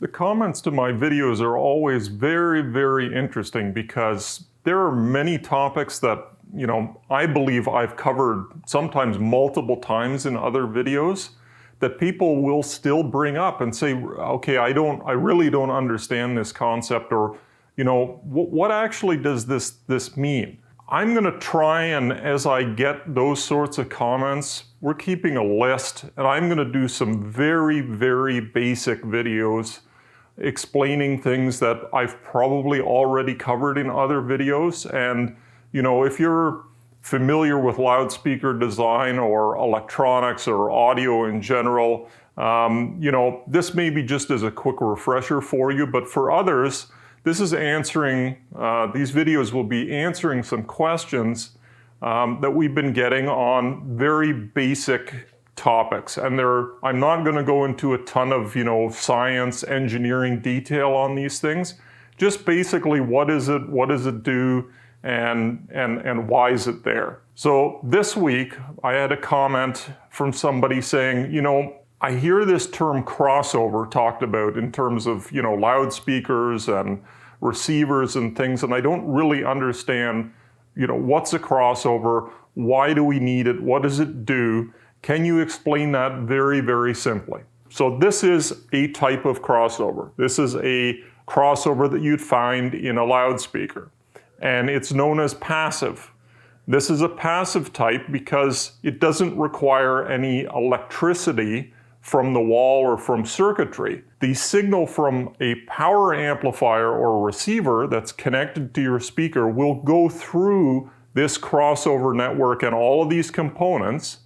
The comments to my videos are always very, very interesting because there are many topics that, I believe I've covered sometimes multiple times in other videos that people will still bring up and say, okay, I really don't understand this concept, or, what actually does this mean? I'm going to try, and as I get those sorts of comments, we're keeping a list, and I'm going to do some very, very basic videos explaining things that I've probably already covered in other videos. And, if you're familiar with loudspeaker design or electronics or audio in general, this may be just as a quick refresher for you, but for others, this is answering, these videos will be answering some questions that we've been getting on very basic topics. And I'm not going to go into a ton of, science, engineering detail on these things. Just basically, what does it do, and why is it there? So this week, I had a comment from somebody saying, I hear this term crossover talked about in terms of, loudspeakers and receivers and things, and I don't really understand, what's a crossover? Why do we need it? What does it do? Can you explain that very, very simply? So this is a type of crossover. This is a crossover that you'd find in a loudspeaker, and it's known as passive. This is a passive type because it doesn't require any electricity from the wall or from circuitry. The signal from a power amplifier or receiver that's connected to your speaker will go through this crossover network and all of these components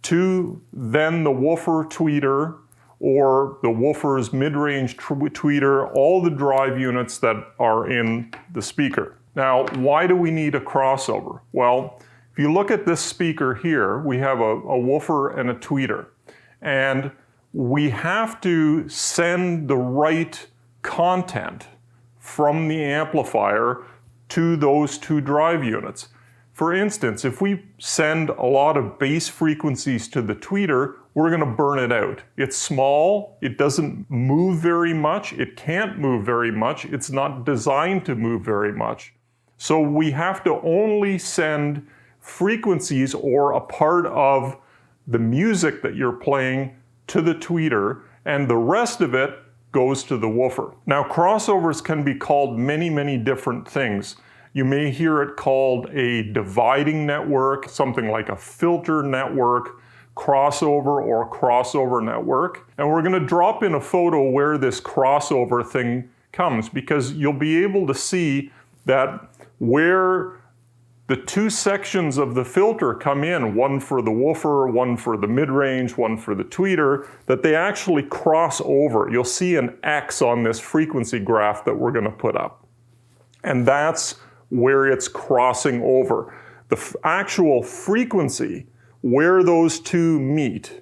to then the woofer tweeter or the woofer's mid-range tweeter, all the drive units that are in the speaker. Now, why do we need a crossover? Well, if you look at this speaker here, we have a woofer and a tweeter. And we have to send the right content from the amplifier to those two drive units. For instance, if we send a lot of bass frequencies to the tweeter, we're going to burn it out. It's small, it doesn't move very much, it can't move very much, it's not designed to move very much. So we have to only send frequencies or a part of the music that you're playing to the tweeter, and the rest of it goes to the woofer. Now, crossovers can be called many, many different things. You may hear it called a dividing network, something like a filter network, crossover or crossover network. And we're going to drop in a photo where this crossover thing comes, because you'll be able to see that where the two sections of the filter come in, one for the woofer, one for the mid-range, one for the tweeter, that they actually cross over. You'll see an X on this frequency graph that we're going to put up. And that's where it's crossing over. The actual frequency where those two meet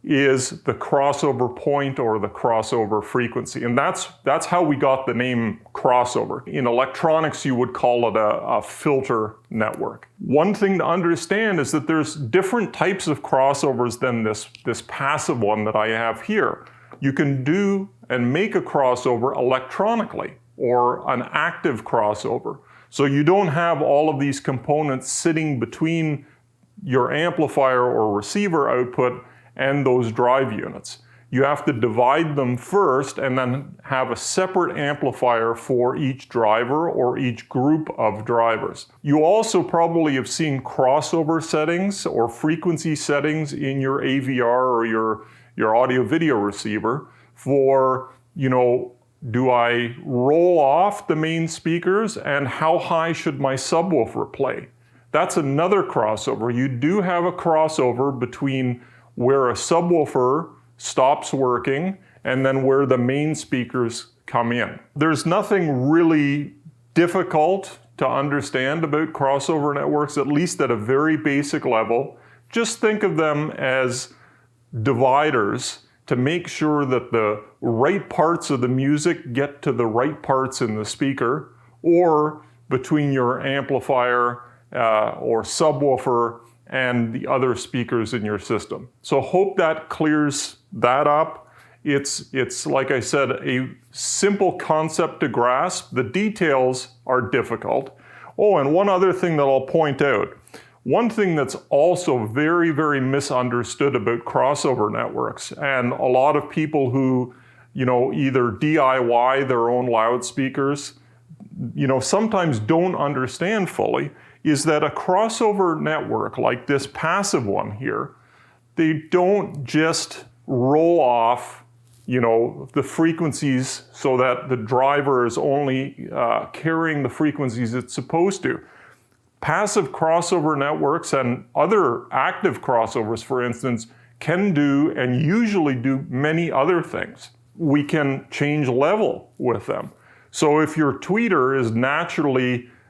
is the crossover point or the crossover frequency. And that's how we got the name crossover. In electronics, you would call it a filter network. One thing to understand is that there's different types of crossovers than this passive one that I have here. You can do and make a crossover electronically, or an active crossover. So you don't have all of these components sitting between your amplifier or receiver output and those drive units. You have to divide them first and then have a separate amplifier for each driver or each group of drivers. You also probably have seen crossover settings or frequency settings in your AVR or your audio video receiver for, do I roll off the main speakers, and how high should my subwoofer play? That's another crossover. You do have a crossover between where a subwoofer stops working and then where the main speakers come in. There's nothing really difficult to understand about crossover networks, at least at a very basic level. Just think of them as dividers to make sure that the right parts of the music get to the right parts in the speaker, or between your amplifier or subwoofer and the other speakers in your system. So hope that clears that up. It's like I said, a simple concept to grasp. The details are difficult. Oh, and one other thing that I'll point out. One thing that's also very, very misunderstood about crossover networks, and a lot of people who, either DIY their own loudspeakers, sometimes don't understand fully, is that a crossover network like this passive one here, they don't just roll off the frequencies so that the driver is only carrying the frequencies it's supposed to. Passive crossover networks and other active crossovers, for instance, can do and usually do many other things. We can change level with them. So if your tweeter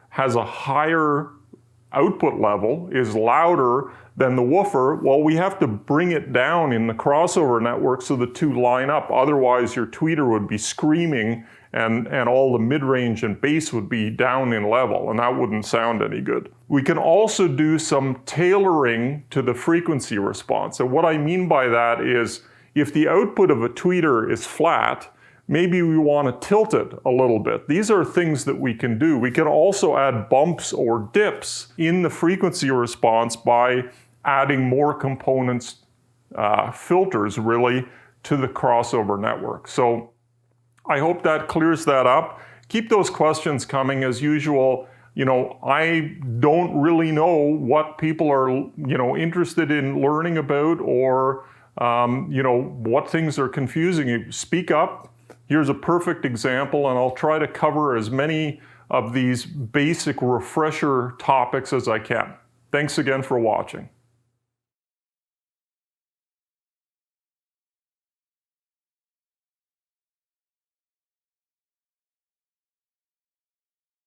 has a higher output level, is louder than the woofer, well, we have to bring it down in the crossover network so the two line up. Otherwise, your tweeter would be screaming and all the mid-range and bass would be down in level, and that wouldn't sound any good. We can also do some tailoring to the frequency response. And what I mean by that is, if the output of a tweeter is flat, maybe we want to tilt it a little bit. These are things that we can do. We can also add bumps or dips in the frequency response by adding more components, filters really, to the crossover network. So I hope that clears that up. Keep those questions coming as usual. I don't really know what people are, interested in learning about, or, what things are confusing you. Speak up. Here's a perfect example, and I'll try to cover as many of these basic refresher topics as I can. Thanks again for watching.